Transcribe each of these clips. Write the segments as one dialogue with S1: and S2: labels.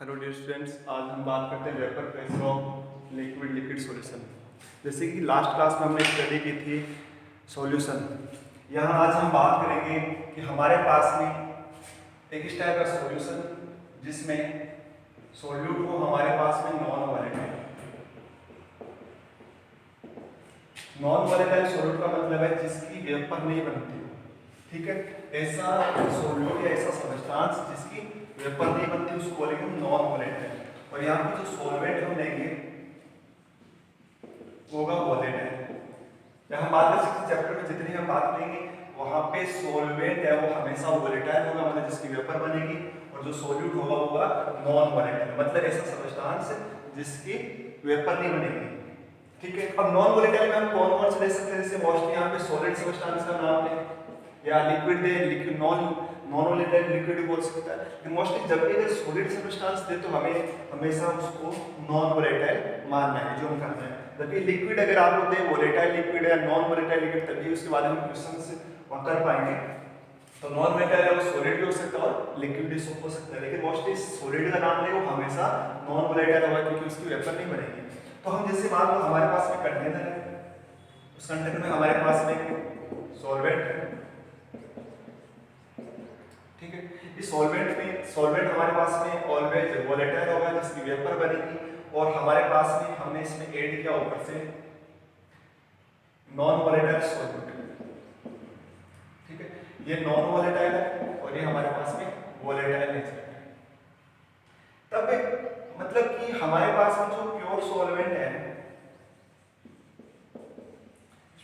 S1: Hello dear students, आज हम बात करते हैं vapour pressure of liquid liquid solution. जैसे कि लास्ट क्लास में हमने स्टडी की थी सॉल्यूशन। यहाँ आज हम बात करेंगे कि हमारे पास में एक इस टाइप का सॉल्यूशन जिसमें सॉल्यूट को हमारे पास में नॉन वोलेटाइल सॉल्यूट का मतलब है जिसकी वेपर नहीं बनती। ठीक है, ऐसा सॉल्यूट या ऐसा सब्सटेंस जिसकी वेपर नहीं बनती उसको बोलेंगे नॉन वोलेटाइल। और यहाँ पे जो सॉल्वेंट हम लेंगे वो होगा वोलेटाइल। जब हम बात कर सकते चैप्टर में जितनी हम बात करेंगे वहाँ पे सॉल्वेंट है वो हमेशा वोलेटाइल होगा, मतलब जिसकी वेपर बनेगी, और जो सॉल्यूट होगा वो होगा नॉन वोलेटाइल, मतलब ऐसा सब्सटेंस जिसकी वेपर नहीं बनेगी। ठीक है, अब नॉन वोलेटाइल में हम कौन से ले सकते हैं? जैसे मोस्टली यहाँ पे सॉलिड सब्सटेंस का नाम है या लिक्विड दे, लिक्विड नॉन वोलेटाइल लिक्विड भी बोल सकता है। लेकिन मोस्टली जब भी अगर सॉलिड सब्सटेंस दे तो हमें हमेशा उसको नॉन वोलेटाइल मानना है, जो हम करते हैं। जबकि लिक्विड अगर आपको दे वोलेटाइल लिक्विड या नॉन वोलेटाइल लिक्विड, तभी उसके बारे में क्वेश्चन से कर पाएंगे। तो नॉन वोलेटाइल है वो सॉलिड भी हो सकता है और लिक्विड भी हो सकता है, लेकिन मोस्टली सॉलिड का नाम ले वो हमेशा नॉन वोलेटाइल होगा क्योंकि उसकी वेपर नहीं बनेगी। तो हम जैसे मान लो हमारे पास में कंटेनर है, उस कंटेनर में हमारे पास में सॉल्वेंट है। ठीक है, इस सॉल्वेंट हमारे पास में ऑलवेज वोलेटाइल होगा जिसकी वेपर बनेगी, और हमारे पास में हमने इसमें ऐड किया ऊपर से नॉन वोलेटाइल सॉल्वेंट। ठीक है, ये नॉन वोलेटाइल है और ये हमारे पास में वोलेटाइल नेचर है। तब मतलब कि हमारे पास में जो प्योर सॉल्वेंट है,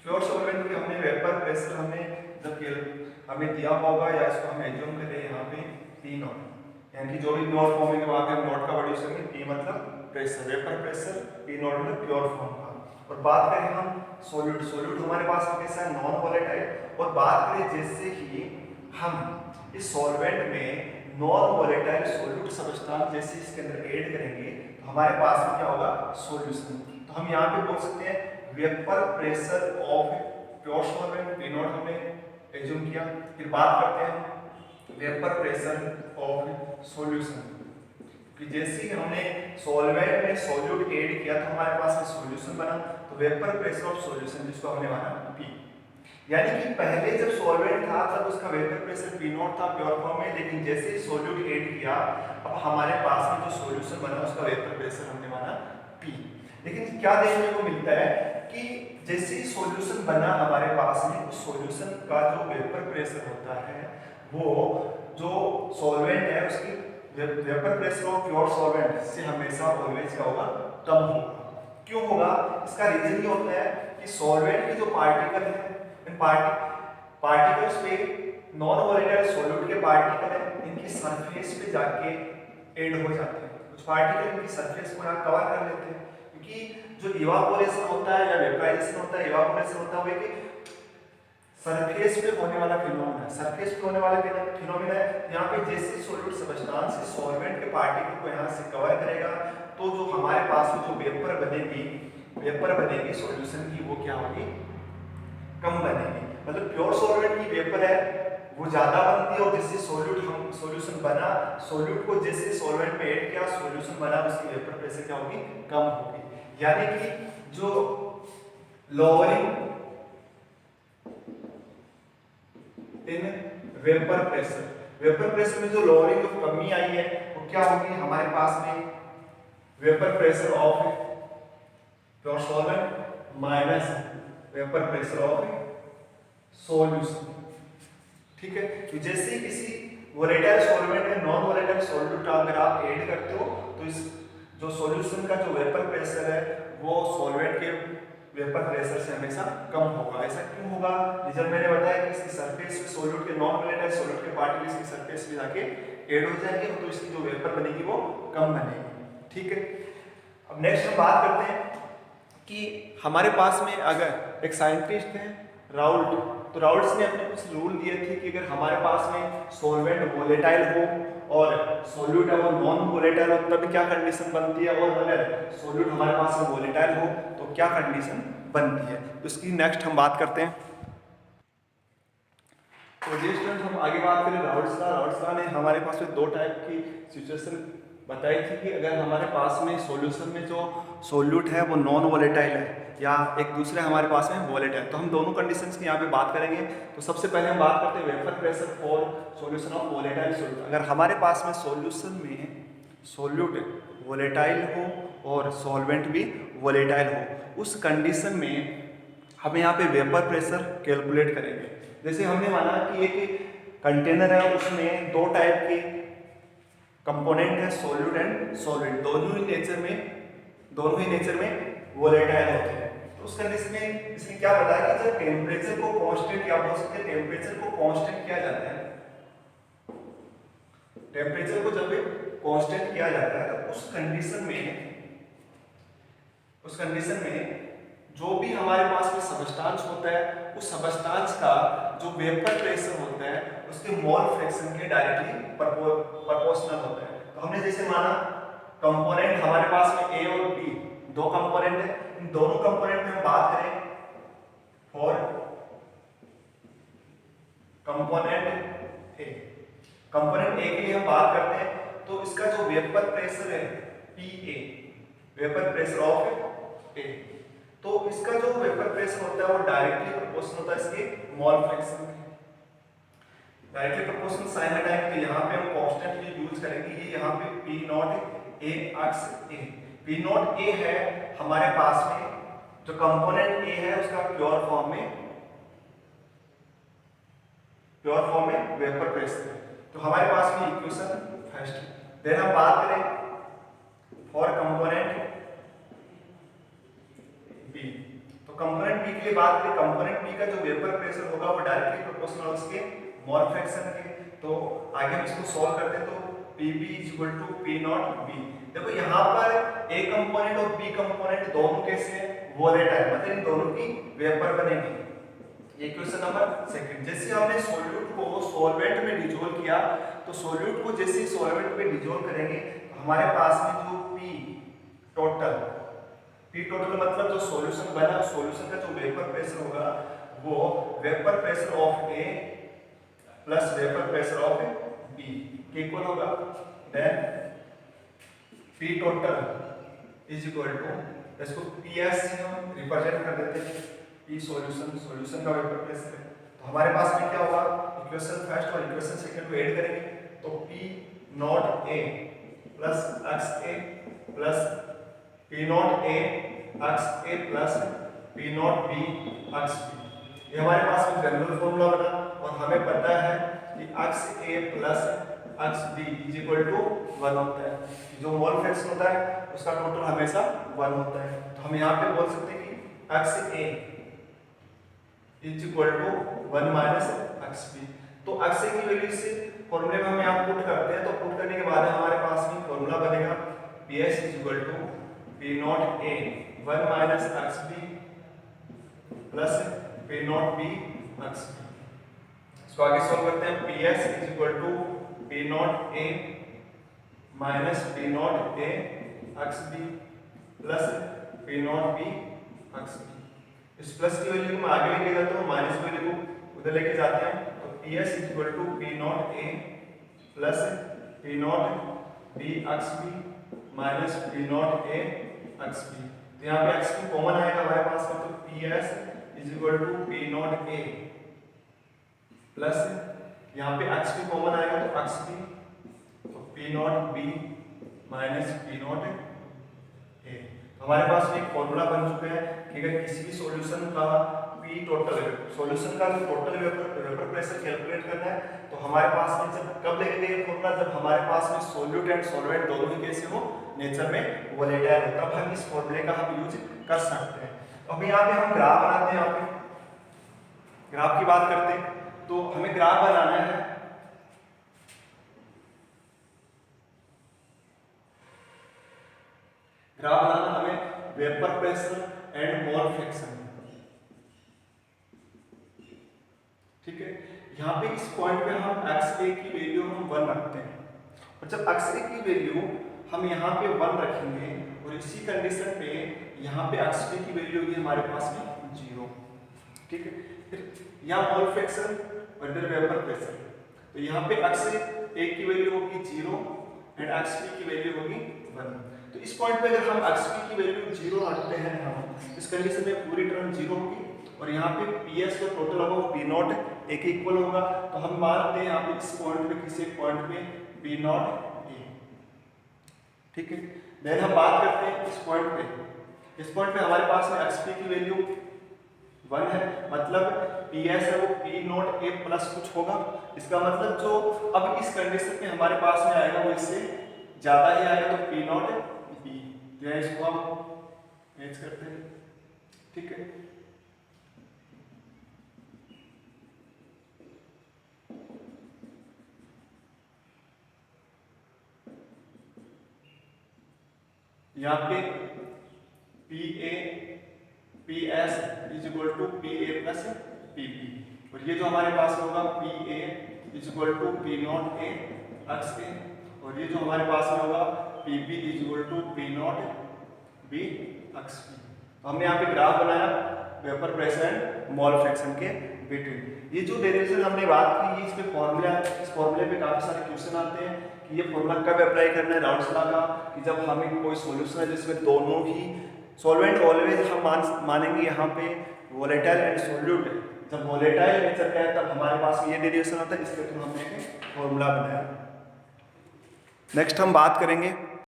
S1: प्योर सॉल्वेंट की हमने वेपर प्रेशर हमने जब हमें दिया होगा या इसको हम एज्यूम करें यहाँ पे P नॉट, यानी कि जो भी प्योर फॉर्म है वहाँ पे हम नॉट का वैल्यू यूज P मतलब pressure, vapour pressure, P not मतलब प्योर फॉर्म का। और बात करें हम सॉल्यूट हमारे पास में कैसा है? Non volatile. और बात करें जैसे ही हम इस सॉल्वेंट में नॉन वोलेटाइल सॉल्यूट सब्सटेंस जैसे इसके अंदर ऐड करेंगे तो हमारे पास में क्या होगा? सॉल्यूशन। तो हम यहाँ पे बोल सकते हैं vapour pressure of pure solvent P not हमने एज्यूम किया। फिर बात करते हैं वेपर प्रेशर ऑफ सॉल्यूशन, कि जैसे ही हमने सॉल्वेंट में सॉल्यूट ऐड किया तो हमारे पास में सॉल्यूशन बना, तो वेपर प्रेशर ऑफ सॉल्यूशन जिसको हमने माना P। यानी कि पहले जब सॉल्वेंट था तब उसका वेपर प्रेशर P नॉट था प्योर फॉर्म में, लेकिन जैसे ही सॉल्यूट ऐड किया अब हमारे पास में जो सॉल्यूशन बना उसका वेपर प्रेशर हमने माना P। लेकिन क्या देखने को मिलता है कि जैसे ही सॉल्यूशन बना हमारे पास में, उस सॉल्यूशन का जो वेपर प्रेशर होता है वो जो सॉल्वेंट है उसकी vapour pressure of pure solvent से हमेशा ऑलवेज क्या होगा? कम होगा। क्यों होगा? इसका रीजन ये होता है कि सॉल्वेंट के जो पार्टिकल है, इन पार्टिकल्स पे नॉन वोलेटाइल सॉल्यूट के पार्टिकल है, इनकी सरफेस पे जाके ऐड हो जाते हैं। कुछ पार्टिकल इनकी सरफेस को यहाँ कवर कर लेते हैं, क्योंकि जो इवापोरेशन होता है या वेपराइजेशन होता है, इवापोरेशन होता है कि सरफेस पे होने वाला फिनोमेना है। सरफेस पे होने वाला फिनोमेना है, यहाँ पे जैसे सॉल्यूट सब्सटेंस सॉल्वेंट के पार्टिकल को यहाँ से कवर करेगा तो जो हमारे पास में जो वेपर बनेगी सॉल्यूशन की, वो क्या होगी? कम बनेगी। मतलब प्योर सॉल्वेंट की वेपर है वो ज्यादा बनती है, और जिससे सॉल्यूशन बना, सॉल्यूट को जैसे सॉल्वेंट में ऐड किया सॉल्यूशन बना, उसकी वेपर प्रेशर क्या होगी? कम होगी। यानी कि जो लोअरिंग इन वेपर प्रेशर में जो लोअरिंग ऑफ कमी आई है वो क्या होगी? हमारे पास में vapour pressure of pure solvent minus vapour pressure of solution. ठीक है, तो जैसे ही किसी वोलेटाइल सॉल्वेंट में नॉन वोलेटाइल सॉल्यूट अगर आप ऐड करते हो तो इस जो सॉल्यूशन का जो वेपर प्रेशर है वो सॉल्वेंट के वेपर प्रेशर से हमेशा कम होगा। ऐसा क्यों होगा? जब मैंने बताया कि इसकी सरफेस पे सॉल्यूट के नॉन वोलेटाइल सॉल्यूट के पार्टिकल इसकी सरफेस पे जाके ऐड हो जाएंगे तो इसकी जो वेपर बनेगी वो कम बनेगी। ठीक है, अब नेक्स्ट हम बात करते हैं कि हमारे पास में अगर एक साइंटिस्ट है राउल्ट, तो राउल्ट्स ने अपने कुछ रूल दिए थे कि अगर हमारे पास में सॉल्वेंट वोलेटाइल हो और सॉल्यूट है वो नॉन वोलेटाइल हो तब क्या कंडीशन बनती है, और अगर सॉल्यूट हमारे पास में वोलेटाइल हो तो क्या कंडीशन बनती है। तो इसकी नेक्स्ट हम बात करते हैं। तो स्टूडेंट हम आगे बात करें राउल्ट्स लॉ ने हमारे पास में दो टाइप की सिचुएशन बताई थी कि अगर हमारे पास में सॉल्यूशन में जो सोल्यूट है वो नॉन वोलेटाइल है या एक दूसरे हमारे पास में वोलेटाइल, तो हम दोनों कंडीशंस की यहाँ पे बात करेंगे। तो सबसे पहले हम बात करते हैं vapour pressure for solution of volatile solute. अगर हमारे पास में सॉल्यूशन में सोल्यूट वोलेटाइल हो और सॉल्वेंट भी वोलेटाइल हो, उस कंडीशन में हम यहाँ पे वेपर प्रेशर कैलकुलेट करेंगे। जैसे हमने माना कि एक कंटेनर है, उसमें दो टाइप के कंपोनेंट है, सॉल्यूट एंड सॉलिड, दोनों ही नेचर में वोलेटाइल होते हैं। तो उस कंडीशन में इसने क्या बताया कि जब टेम्परेचर को कांस्टेंट, या बोल सकते हैं टेम्परेचर को कांस्टेंट किया जाता है, टेम्परेचर को जब कांस्टेंट किया जाता है तो उस कंडीशन में जो भी हमारे पास में सबस्टांस होता है, उस सबस्टांस का जो वेपर प्रेशर होता है उसके मोल फ्रैक्शन के डायरेक्टली प्रोपोर्शनल होता है। तो हमने जैसे माना कंपोनेंट हमारे पास में ए और बी दो कंपोनेंट है, इन दोनों कंपोनेंट में हम बात करें फॉर कंपोनेंट ए के लिए हम बात करते हैं, तो इसका जो वेपर प्रेशर है P A, vapour pressure of A, तो इसका जो वेपर प्रेशर होता है वो डायरेक्टली प्रोपोर्शनल होता है इसके मोल फ्रैक्शन के। डायरेक्टली प्रोपोर्शनल साइन हटाएंगे तो यहाँ पे हम कांस्टेंट यूज करेंगे, ये यहाँ पे P naught A x A, P naught A है हमारे पास में, जो कंपोनेंट ए है उसका प्योर फॉर्म में वेपर प्रेशर है। तो हमारे पास में इक्वेशन फर्स्ट। देन हम बात करें फॉर कंपोनेंट बी, तो कंपोनेंट बी के लिए बात करें, कंपोनेंट बी का जो वेपर प्रेशर होगा वो डायरेक्टली प्रोपोर्शनल उसके मोल फ्रैक्शन के। तो आगे हम इसको सॉल्व करते हैं, तो Pb = P नॉट B। देखो यहाँ पर ए कंपोनेंट और बी कंपोनेंट दोनों कैसे हैं, वोलेटाइल, मतलब इन दोनों की वेपर बनेगी। ये क्वेश्चन नंबर सेकंड। जैसे हमने सॉल्यूट को सॉल्वेंट में डिसॉल्व किया, तो सॉल्यूट को जैसे ही सॉल्वेंट में डिसॉल्व करेंगे तो हमारे पास में जो P टोटल मतलब जो सॉल्यूशन बना, सॉल्यूशन का जो वेपर प्रेशर होगा वो vapour pressure of A plus vapour pressure of B के इक्वल होगा। Then P total is equal to, इसको PS से हम रिप्रेजेंट कर देते हैं, P सॉल्यूशन का वेपर प्रेशर है। तो हमारे पास में क्या होगा, इक्वेशन फर्स्ट और इक्वेशन सेकंड को ऐड करेंगे, तो P naught A plus x A plus P naught A x A plus P naught B x B, ये हमारे पास में जनरल फॉर्मूला बना। और हमें पता है कि x A plus x B is equal to 1 होता है, जो मोल फ्रैक्शन होता है उसका टोटल हमेशा 1 होता है। तो हम यहाँ पे बोल सकते हैं कि x A is equal to 1 minus x B. तो एक्स ए की वैल्यू से फॉर्मूले में हम यहाँ पुट करते हैं, तो पुट करने के बाद हमारे पास में फॉर्मूला बनेगा P S is equal to P naught A 1 minus x B plus P naught B x B. इसको आगे सॉल्व करते हैं, P S is equal to P naught A minus P naught A x B plus P naught B x B. इस plus की value को मैं आगे लेके जाता हूँ, माइनस की वैल्यू को उधर लेके जाते हैं, तो P S is equal to P naught A plus P naught B x B minus P naught A x B. तो यहाँ पे एक्स बी कॉमन आएगा हमारे पास में, तो P S is equal to P naught A plus यहाँ पे एक्स बी कॉमन आएगा तो एक्स बी, तो P naught B minus P naught A. हमारे पास एक फॉर्मूला बन चुका है कि अगर किसी भी सॉल्यूशन का पी टोटल, सॉल्यूशन का जो टोटल वेपर प्रेशर कैलकुलेट करना है, तो हमारे पास में जब कब लगेगा ये फॉर्मूला, जब हमारे पास में सॉल्यूट एंड सॉल्वेंट दोनों ही कैसे हो, नेचर में वोलेटाइल हो, तब हम इस फॉर्मूले का हम यूज कर सकते हैं। अब यहाँ पे हम ग्राफ बनाते हैं, यहाँ पे ग्राफ की बात करते हैं, तो हमें ग्राफ बनाना है। ग्राफ बनाना हमें vapour pressure and mole fraction, ठीक है। यहाँ पे इस पॉइंट पे हम एक्स ए की वैल्यू हम 1 रखते हैं, और जब एक्स ए की वैल्यू हम यहाँ पे 1 रखेंगे और इसी कंडीशन पे यहाँ पे एक्स बी की वैल्यू होगी हमारे पास में 0, ठीक है। फिर यहाँ मोल फ्रैक्शन और इधर वेपर प्रेशर, तो यहाँ पे एक्स ए की वैल्यू होगी 0 एंड xp की वैल्यू होगी 1। तो इस पॉइंट पे अगर हम xp की वैल्यू 0 रखते हैं हम इस कंडीशन में पूरी टर्म 0 होगी और यहाँ पे ps जो टोटल होगा वो p नॉट a के इक्वल होगा। तो हम मानते हैं यहाँ पे इस पॉइंट पे किसी एक पॉइंट पे p नॉट a, ठीक है। देन हम बात करते हैं इस पॉइंट पे, इस पॉइंट पे हमारे पास में xp की वैल्यू 1 है, मतलब ps है वो p नॉट a प्लस कुछ होगा। इसका मतलब जो अब इस कंडीशन में हमारे पास में आएगा वो इससे ज्यादा ही आएगा, तो p नॉट b, तो इसको हम मैच करते हैं, ठीक है। यहाँ पे PS is equal to PA plus PP, और ये जो हमारे पास होगा PA is equal to P naught A x A, और ये जो हमारे पास में होगा PP is equal to P naught B x B। तो हमने यहाँ पे ग्राफ बनाया vapour pressure and mole fraction के बिटवीन। ये जो डेरिवेशन हमने बात की ये इसमें फॉर्मूला, इस फॉर्मूले पे काफी सारे क्वेश्चन आते हैं कि ये फॉर्मूला कब अप्लाई करना है राउंड्स लॉ का, कि जब हमें कोई सॉल्यूशन है जिसमें दोनों ही सॉल्वेंट ऑलवेज हम मानेंगे यहाँ पे वोलेटाइल एंड सोल्यूट, जब वोलेटाइल नेचर का है तब हमारे पास ये डेरिवेशन आता है, इसके थ्रू हमने एक फॉर्मूला बनाया। नेक्स्ट हम बात करेंगे